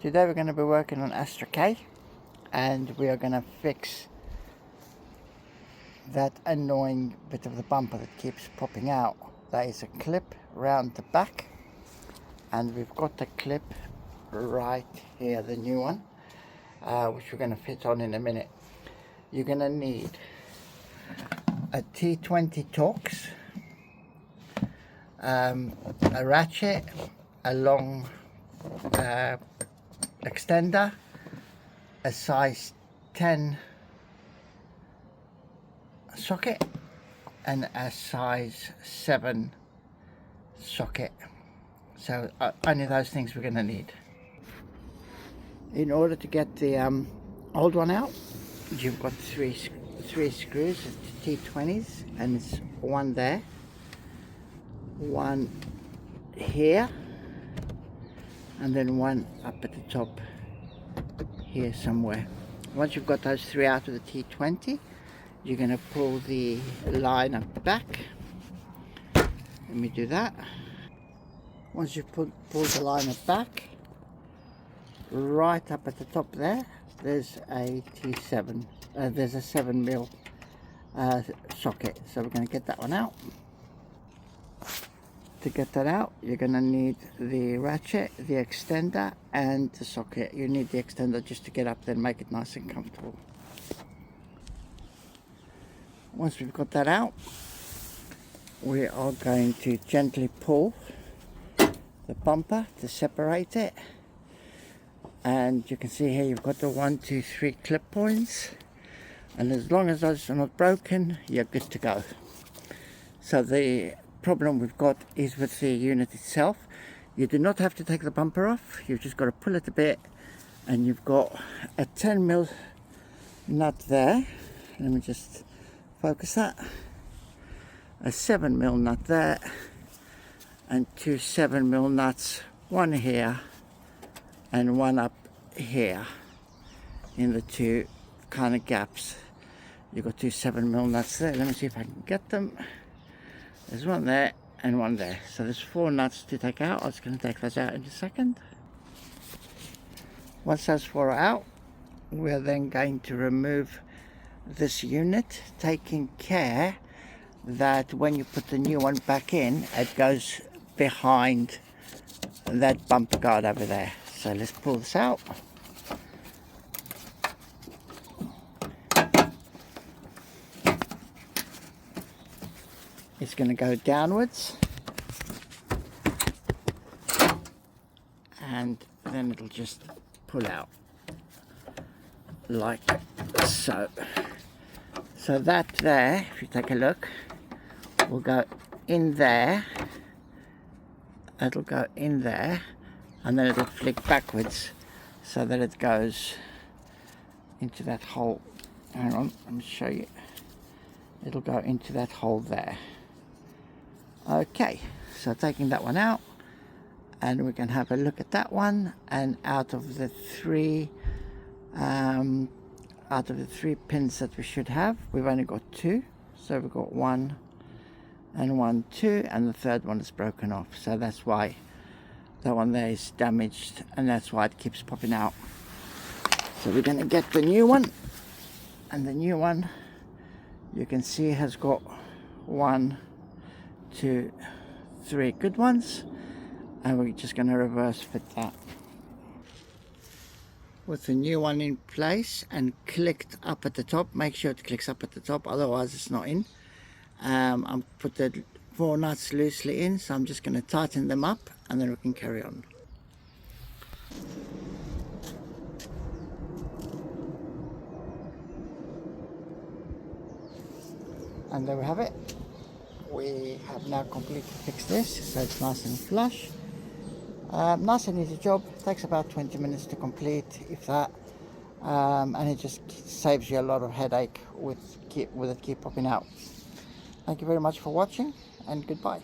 Today we're going to be working on Astra K, and we are going to fix that annoying bit of the bumper that keeps popping out. There is a clip round the back, and we've got the clip right here, the new one, which we're going to fit on in a minute. You're going to need a T20 Torx, a ratchet, a long extender, a size 10 socket, and a size 7 socket. So only those things we're going to need. In order to get the old one out, you've got three screws, T20s, and it's one there, one here, and then one up at the top here somewhere. Once you've got those three out of the T20, you're going to pull the line up the back. Let me do that. Once you've pulled the line up back, right up at the top there's a T7, there's a 7mm socket, so we're going to get that one out. To get that out, you're going to need the ratchet, the extender, and the socket. You need the extender just to get up there and make it nice and comfortable. Once we've got that out, we are going to gently pull the bumper to separate it. And you can see here you've got the 1, 2, 3 clip points, and as long as those are not broken, you're good to go. So the problem we've got is with the unit itself. You do not have to take the bumper off, you've just got to pull it a bit, and you've got a 10mm nut there. Let me just focus that. A 7mm nut there, and two 7mm nuts, one here and one up here in the two kind of gaps. You've got two 7mm nuts there. Let me see if I can get them. There's one there and one there. So there's 4 nuts to take out. I was going to take those out in a second. Once those 4 are out, we're then going to remove this unit, taking care that when you put the new one back in, it goes behind that bumper guard over there. So let's pull this out. It's going to go downwards, and then it'll just pull out like so. So that there, if you take a look, will go in there. It'll go in there, and then it'll flick backwards so that it goes into that hole. Hang on, let me show you. It'll go into that hole there. Okay, so taking that one out, and we can have a look at that one. And out of the three pins that we should have, we've only got 2. So we've got 1 and 1, 2, and the third one is broken off. So that's why that one there is damaged, and that's why it keeps popping out. So we're going to get the new one, and the new one, you can see, has got 1, 2, 3 good ones, and we're just going to reverse fit that. With the new one in place and clicked up at the top, make sure it clicks up at the top, otherwise it's not in. I'll put the 4 nuts loosely in, so I'm just going to tighten them up, and then we can carry on. And there we have it. We have now completely fixed this, so it's nice and flush. Nice and easy job. Takes about 20 minutes to complete, if that, and it just saves you a lot of headache with it keep popping out. Thank you very much for watching, and goodbye.